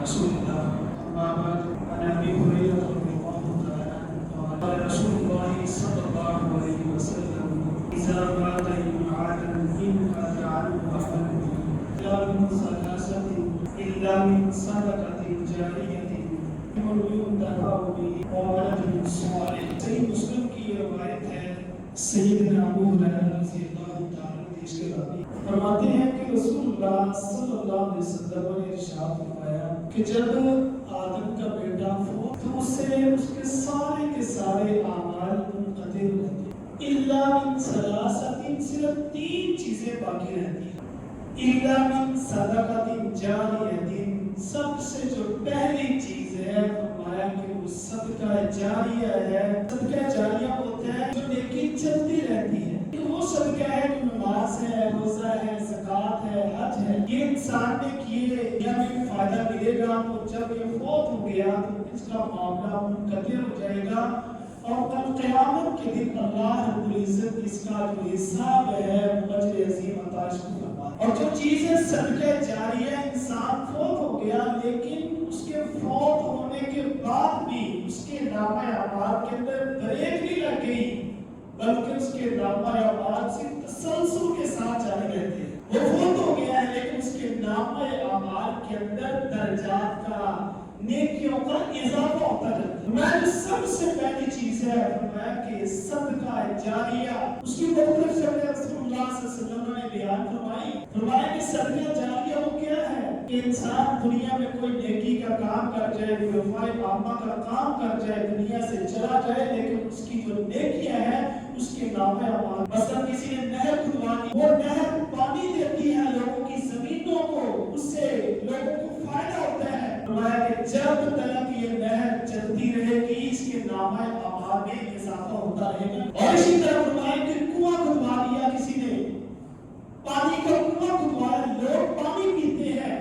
رسول الله أما بعد عن أبي هريرة رضي الله تعالى عنه قال رسول الله صلى الله عليه وسلم إذا مات ابن آدم انقطع عنه عمله إلا من ثلاثة إلا من صدقة جارية ينتفع به وولد صالح. صحیح مسلم کی یہ روایت ہے سیدنا ابو ہریرہ رضی اللہ تعالیٰ عنہ اس کے راوی فرماتے ہیں کہ رسول اللہ صلی اللہ علیہ وسلم نے ارشاد فرمایا کہ جب آدم کا بیٹا فوت تو اس کے سارے اعمال منقطع ہو جاتے ہیں الا من ثلاثۃ، صرف تین چیزیں باقی رہتی ہیں. الا من صدقۃ جاریہ، سب سے جو پہلی چیز ہے فرمایا کہ وہ صدقہ جاریہ ہے. صدقہ جاریہ ہوتا ہے جو نیکی چلتی رہتی ہے. وہ صدقہ ہے جو نماز ہے، روزہ ہے، زکوٰۃ ہے، حج ہے. یہ انسان نے کیے یا بھی فائدہ ملے گا تو جب یہ فوت ہو گیا تو اس کا معاملہ منقطع ہو جائے گا اور کل قیامت کے دن اللہ رب العزت اس کا جو حساب ہے اجر عظیم عطا اس کو فرمائے. اور جو چیز ہے صدقہ جاریہ، انسان فوت ہو گیا لیکن اس کے فوت ہونے کے بعد بھی اس کے نامہ اعمال کے اندر بریک نہیں لگ گئی بلکہ اس کے نامہ اعمال سے تسلسل کے ساتھ جاری رہتے ہیں. وہ فوت ہو گیا ہے لیکن اس کے نامہ اعمال کے اندر درجات کا، نیکیوں کا اضافہ ہوتا جاتا ہے. میں جو سب سے پہلی چیز ہے فرمایا کہ صدقہ جاریہ، اس کی مختلف شکلیں رسول اللہ صلی اللہ علیہ وسلم نے بیان فرمائی. فرمایا کہ صدقہ جاریہ وہ کیا ہے کہ انسان دنیا میں کوئی نیکی کا کام کر جائے، کوئی وفائے عامہ کا کام کر جائے، دنیا سے چلا جائے لیکن اس کی جو نیکیاں ہیں اس کے نامہ اعمال، مثلا کسی نے نہر کھدوا دی، وہ نہر پانی دیتی ہے لوگوں کی زمینوں کو، اس سے لوگوں کو فائدہ ہوتا ہے. فرمایا کہ جب تک یہ نہر چلتی رہے گی اس کے نامہ اعمال میں اضافہ ہوتا رہے گا. اور اسی طرح فرمایا کہ کنواں کھدوا دیا کسی نے، پانی کا کنواں کھدوایا، لوگ پانی پیتے ہیں.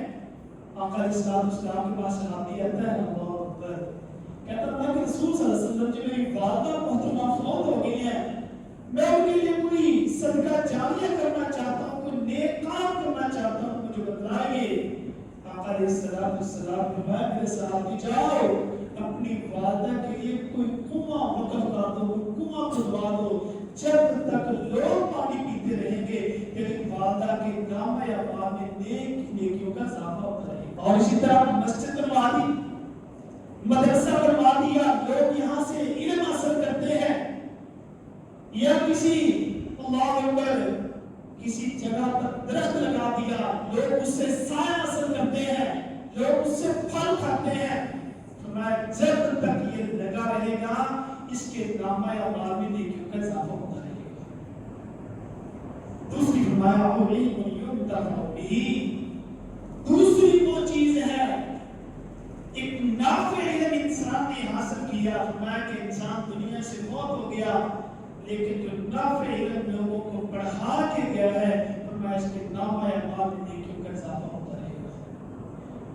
آقا علیہ السلام کے پاس صحابی آتا ہے، اللہ اکبر، کہتا ہے کہ رسول صلی اللہ علیہ وسلم جو میری والدہ محترمہ فوت ہو گئی ہے، میں ان کے لیے کوئی صدقہ جاریہ کرنا چاہتا ہوں، کوئی نیک کام کرنا چاہتا ہوں، مجھے بتلائیے. آقا علیہ السلام فرمایا میرے صحابی جاؤ اپنی والدہ کے لیے کوئی کنواں وقف کر دو، کوئی کنواں کھدوا دو، جب تک لوگ پانی پیتے رہیں گے لیکن والدہ کے نامہ اعمال میں نیکیوں کا اضافہ ہوتا رہے گا. اور اسی طرح مسجد بنوا دی، مدرسہ بنوا دیا، لوگ یہاں سے علم حاصل کرتے ہیں، یا کسی اللہ اکبر کسی جگہ پر درخت لگا دیا، لوگ اس سے سایہ حاصل کرتے ہیں، لوگ اس سے پھل کھاتے ہیں. فرمایا جب تک یہ لگا رہے گا اس کے نامہ اعمال میں نیکیوں کا اضافہ ہوتا رہے گا. دوسری فرمایا دوسری وہ چیز ہے ایک نافع علم انسان نے حاصل کیا. فرمایا کہ انسان دنیا سے فوت ہو گیا لیکن جو نافع علم لوگوں کو بڑھا کے گیا ہے، فرمایا اس کے نامہ اعمال میں نیکیوں کا اضافہ ہوتا رہے گا.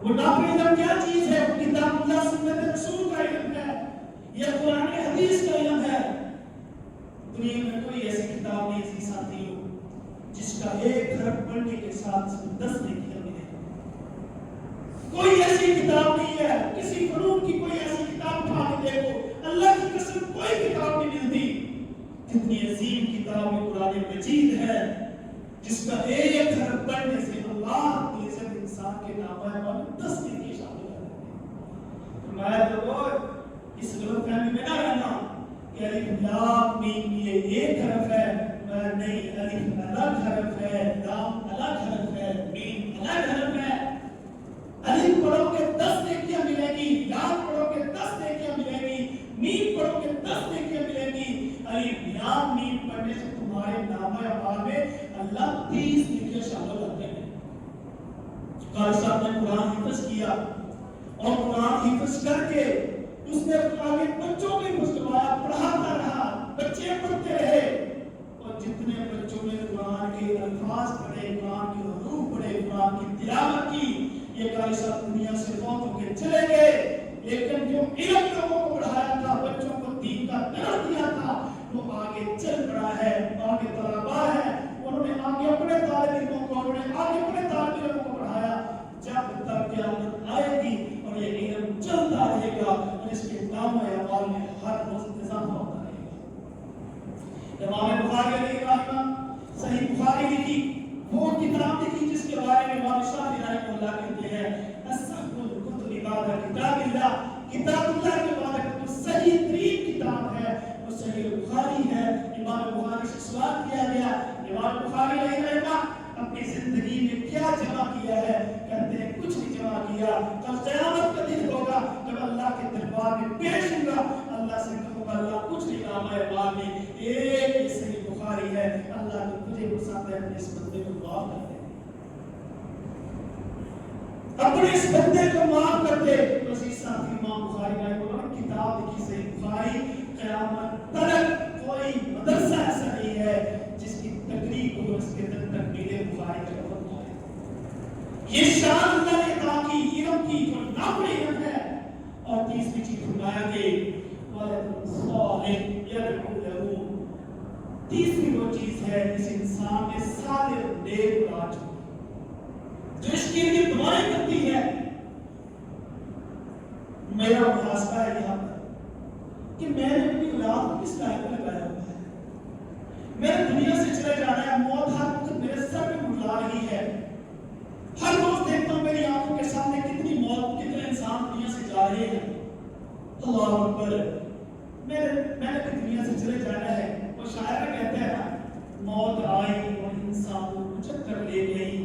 وہ نافع علم کیا چیز ہے؟ وہ کتاب اللہ سنت رسول کا علم ہے، یہ قرآن حدیث کا علم ہے. دنیا میں کوئی ایسی کتاب نہیں ایسی ساتھی ہو جس کا ایک حرف پڑھنے کے ساتھ 10 نیکیاں ملے. کوئی ایسی کتاب نہیں ہے، کسی فنون کی کوئی ایسی کتاب اٹھا کے دیکھو، اللہ کی قسم کوئی کتاب نہیں ملتی کتنی عظیم کتاب قرآن مجید ہے جس کا ایک حرف پڑھنے سے اللہ کی عزت انسان کے نامہ اعمال میں 10 نیکی شامل ہے. فرمایا لوگوں اس غلط فہمی میں نہ رہنا کہ الف لام میم یہ ایک حرف ہے. نہیں، الف الگ حرف ہے، لام الگ حرف ہے، میم الگ حرف ہے. الف پڑھو کہ 10 نیکیاں ملے گی، لام پڑھو کہ 10 نیکیاں ملے گی، میم پڑھو کہ 10 نیکیاں ملے گی. الف لام میم پڑھنے سے تمہارے نامہ اعمال میں اللہ 30 نیکیاں شامل کرتے ہیں. قاری صاحب نے قرآن حفظ کیا اور قرآن حفظ کر کے اس نے آگے بچوں کے مستوایا پڑھاتا رہا، بچے پڑھتے رہے اور جتنے بچوں نے قرآن کے الفاظ پڑھے، قرآن کے حروف پڑھے، قرآن کی تلاوت کی، یہ قاری صاحب دنیا سے فوت ہو کے چلے گئے لیکن جو علم لوگوں کو پڑھایا تھا، بچوں کو دین کا درس دیا تھا، وہ آگے چل پڑا ہے، آگے طلباء ہے، انہوں نے آگے اپنے طالب علموں کو، انہوں نے آگے اپنے طالب علموں کو پڑھایا. جب تک قیامت آئے گی کتاب لکھی جس کے بارے میں امام شافعی رحمہ اللہ کہتے ہیں اصح الکتب بعد کتاب اللہ، کتاب اللہ کے بعد جو صحیح ترین کتاب ہے وہ صحیح بخاری ہے۔ امام بخاری سے سوال کیا گیا امام بخاری رحمہ اللہ اپنی زندگی میں کیا جمع کیا ہے؟ کہتے ہیں کچھ نہیں جمع کیا، کل قیامت کا دن ہوگا جب اللہ کے دربار میں پیش ہوگا اللہ سے کہوں گا اللہ کچھ نہیں نام ہے بعد میں ایک ہی صحیح بخاری ہے، اللہ تو تجھے پسند ہے اپنے اس بندے کو معاف کر دے، اپنے اس بندے کو معاف کر دے۔ تو اسی ساتھ امام بخاری کا کتاب لکھی صحیح بخاری، قیامت تک کوئی مدرسہ ایسا نہیں ہے جس کی تقریب ہو اس کے اندر تکمیل بخاری کا لفظ آئے۔ یہ شان اللہ نے عطا کی علم کی جو ناقل علم ہے۔ اور تیسری چیز فرمایا کہ ولد صالح یدعو له، تیسری وہ چیز ہے جس انسان میں صالح و نیک اولاد جو اس کے لیے دعائیں کرتی ہے۔ میرا محاسبہ ہے یہاں پر کہ میں نے اپنی اولاد کو کس لائق لگایا ہوا ہے، میں دنیا سے چلے جانا ہے، موت ہر وقت میرے سر پہ منڈلا رہی ہے، ہر روز دیکھتا ہوں میری آنکھوں کے سامنے کتنی موت، کتنے انسان دنیا سے جا رہے ہیں۔ اللہ اکبر، میں نے دنیا سے چلے جانا ہے۔ وہ شاعر کہتے ہیں موت آئی اور انسان کو کچھ کر لے گئی،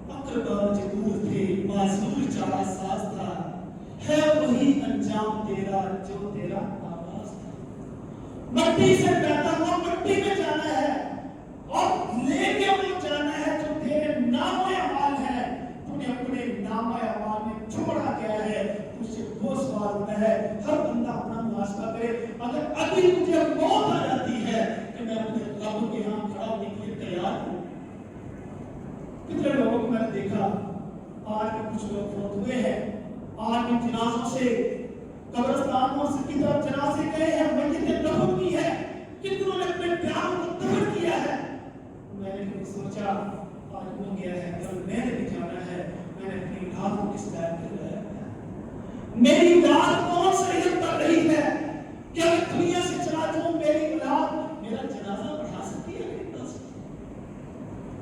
اقربا جو دور تھے معذور چارہ ساز تھا، ہے وہی انجام تیرا جو تیرا آغاز تھا۔ مٹی سے پیدا ہوا مٹی میں جانا ہے اور لے کے وہ جانا ہے جو تیرے نام اعمال ہے، تو نے اپنے نام اعمال میں چھوڑا گیا ہے، تجھ سے وہ سوال ہوتا ہے۔ ہر بندہ اپنا محاسبہ کرے، اگر ابھی مجھے موت آ جاتی ہے کہ میں اپنے رب کے ہاں کھڑا ہونے کے لیے تیار ہوں۔ کتنے لوگوں کو میں نے دیکھا آج بھی کچھ لوگ فوت ہوئے ہیں، آج بھی جنازوں سے قبرستانوں سے کی طرف جنازے گئے ہیں، میتیں دفن کی ہے، کتنوں نے اپنے پیاروں کو دفن کیا ہے۔ میں نے کبھی سوچا آج ہو گیا ہے، کل میں نے بھی جانا ہے، میں نے اپنی اولاد کو کس طرح کرایا ہے، میری اولاد کون سا علم پڑھ رہی ہے، کیا میں دنیا سے چلا جاؤں میری اولاد میرا جنازہ پڑھا سکتی ہے؟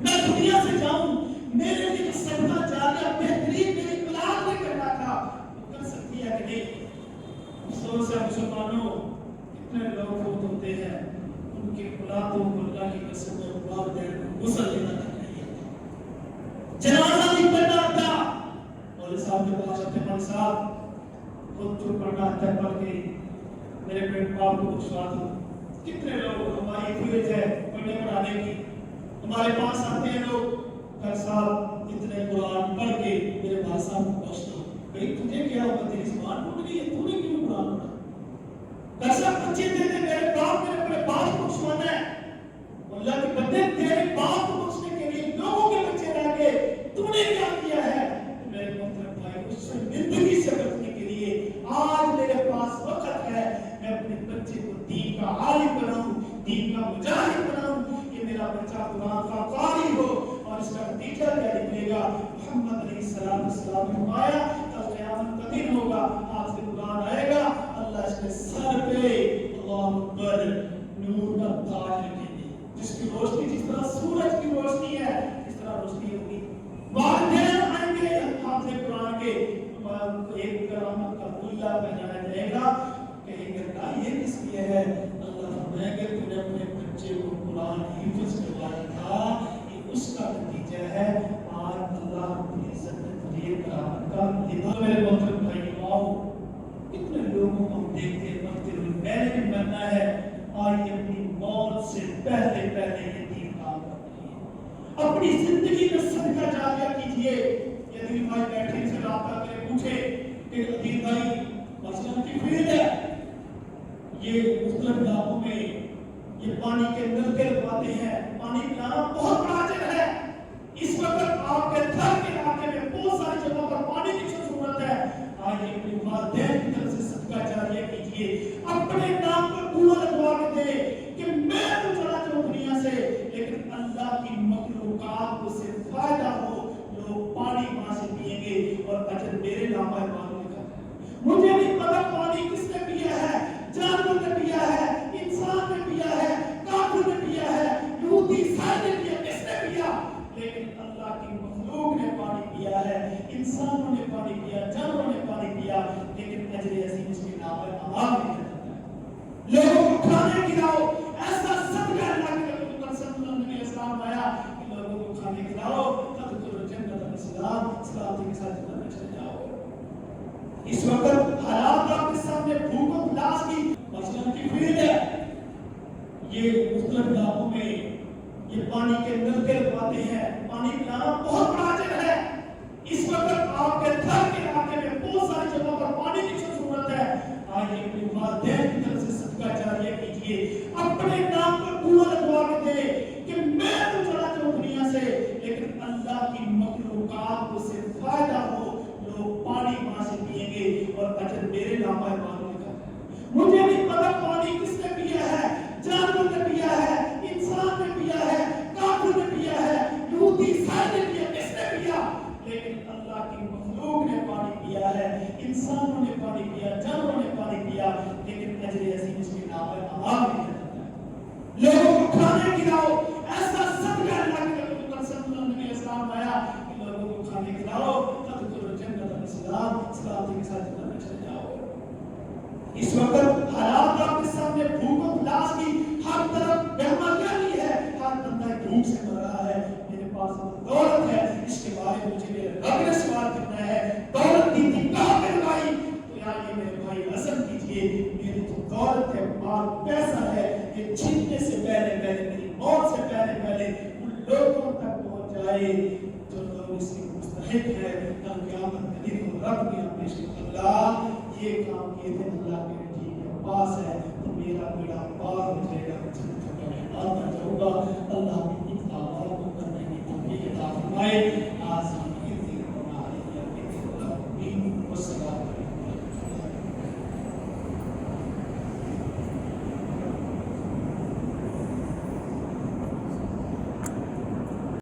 میں دنیا سے جاؤں میرے لیے جو صدقہ جاریہ بہترین میری اولاد نے کرنا تھا وہ کر سکتی ہے کہ نہیں؟ افسوس ہے مسلمانوں، کتنے لوگ فوت ہوتے ہیں ان کی اولادوں کو اللہ کی قسم والدین کو غسل دینا تک نہیں آتا، جنازہ نہیں پڑھنا آتا۔ مولوی صاحب نے کہا شفیع مولوی صاحب خود جو پڑھنا آتا ہے پڑھ کے میرے پیٹ باپ کو بخشوا دو۔ کتنے لوگ ہماری فیلڈ ہے پڑھنے پڑھانے کی، ہمارے پاس آتے ہیں لوگ کہ صاحب اتنے قرآن پڑھ کے میرے بھائی صاحب کو بخش دو۔ بھئی تجھے کیا ہوگا، تیری زبان ٹوٹ گئی ہے، تو نے کیوں قرآن پڑھا؟ کہ صاحب بچے دے دے میرے باپ نے اپنے باپ کو بخشوانا ہے۔ اللہ کے بندے تیرے باپ کو بخشنے کے لیے لوگوں کے بچے رہ گئے، تو نے کیا کیا ہے؟ میرے محترم بھائی اس سے زندگی سے بچنے کے لیے آج میرے پاس وقت ہے، میں اپنے بچے کو دین کا عالم بناؤں، دین کا مجاہد بناؤں، کہ میرا بچہ قرآن کا قاری ہو اور اس کا نتیجہ کیا نکلے گا؟ محمد علیہ السلام نے فرمایا کل قیامت کا دن ہوگا، آپ سے قرآن آئے گا، اللہ اس کے سر پہ اللہ اکبر نور کا تاج رکھیں گے، جس کی روشنی جس طرح سورج کی روشنی ہے اس طرح روشنی ہوگی۔ والدین آئیں گے حافظ قرآن کے، ایک کرامت کا ملا پہنایا جائے گا، کہیں گے اللہ یہ کس لیے ہے؟ اللہ فرمائے گا تو نے اپنے بچے کو قرآن حفظ کروایا تھا، یہ اس کا نتیجہ ہے۔ آج اللہ اپنی عزت نے تجھے کرامت کا لباس۔ میرے محترم بھائیو، کتنے لوگوں کو ہم دیکھتے ہیں مرتے ہوئے، میں نے بھی مرنا ہے، آئیے اپنی موت سے پہلے پہلے یہ دین کام کرتے ہیں، اپنی زندگی میں صدقہ جاریہ کیجئے۔ یہ عدیل بھائی بیٹھے ان سے رابطہ کرے پوچھے کہ عدیل بھائی مسئلہ کی فیلڈ ہے، یہ مختلف علاقوں میں یہ پانی کے نلکے لگواتے ہیں، پانی پلانا بہت بڑا چیلنج ہے۔ اس وقت آپ کے تھر کے علاقے میں بہت ساری جگہوں پر پانی کی ضرورت ہے، آئیے اپنے والدین کی طرف سے صدقہ جاریہ کیجئے، اپنے نام پر کنواں لگوا کے دے کہ میں تو چلا جاؤں دنیا سے لیکن اللہ کی مخلوقات کو سے فائدہ ہو، لوگ پانی وہاں سے پیئیں گے اور اجر میرے نام پر لکھا ہے۔ مجھے نہیں پتا پانی کس نے پیا ہے، جانور نے پیا ہے، انسان نے پیا ہے، کافر نے پیا ہے، یہودی عیسائی نے پیا، کس نے پیا، لیکن اللہ پانی پیا، جانوروں نے پانی پیا، لیکن اجر عظیم اس کے نام پر عوام نہیں جاتا ہے۔ لوگوں کو کھانے کھلاؤ، ایسا صدقہ اللہ کے رسول صلی اللہ علیہ وسلم آیا کہ لوگوں کو کھانے کھلاؤ، تدخلوا الجنۃ بسلام، سلامتی کے ساتھ جنت میں چلے جاؤ۔ اس وقت حالات آپ کے سامنے بھوک و پیاس کی مثلاً کی فیلڈ ہے، یہ مختلف علاقوں میں یہ پانی کے نلکے لگواتے ہیں، پانی پلانا بہت بڑا اجر ہے۔ اس وقت آپ کے گھر کے علاقے میں بہت ساری جگہوں پر پانی کی ضرورت ہے، آئیے اپنے والدین کی طرف سے صدقہ جاریہ کیجیے، اپنے نام پر کنواں لگوا کے دے کہ میں تو چلا جاؤں دنیا سے لیکن اللہ کی مخلوقات کو سے فائدہ ہو، لوگ پانی وہاں سے پیئیں گے اور اجر میرے نام پر مانگے گا۔ مجھے نہیں پتا پانی کس نے پیا ہے، جانور نے پیا ہے، انسان نے پیا ہے، کافر نے پیا ہے، یہودی عیسائی نے پیا، کس نے پیا، لیکن اللہ کی مخلوق نے پانی پیا ہے، انسانوں نے پانی پیا، جانوروں نے پانی پیا، لیکن اجر عظیم اس کے نام پر عوام نہیں جاتا ہے۔ لوگوں کو کھانے کھلاؤ، ایسا صدقہ اللہ کے رسول صلی اللہ علیہ وسلم آیا کہ لوگوں کو کھانے کھلاؤ، تدخلوا الجنۃ بسلام، سلامتی کے ساتھ جنت میں چلے جاؤ۔ اس وقت حالات آپ کے سامنے بھوک و پیاس کی ہر طرف بہماگانی ہے، ہر بندہ بھوک سے مر رہا ہے، میرے پاس دولت ہے، اس کے بارے میں مجھے میرے رب نے سوال کرنا ہے، دولت دی تھی کہاں پہ لگائی؟ تو یار یہ میرے بھائی عزم کیجئے، میری جو دولت ہے، مال پیسہ ہے، یہ چھیننے سے پہلے میری موت سے پہلے ان لوگوں تک پہنچ جائے جو لوگ اس کی مستحق ہے، کل قیامت کے دن رب کی پیش اللہ یہ کام کیے تھے، اللہ کے ٹھیک ہے پاس ہے تو میرا بیڑا پار ہو جائے گا، آتا جاؤں گا۔ اللہ کی اطاعت کو کرنے کی توفیق عطا فرمائے۔ آج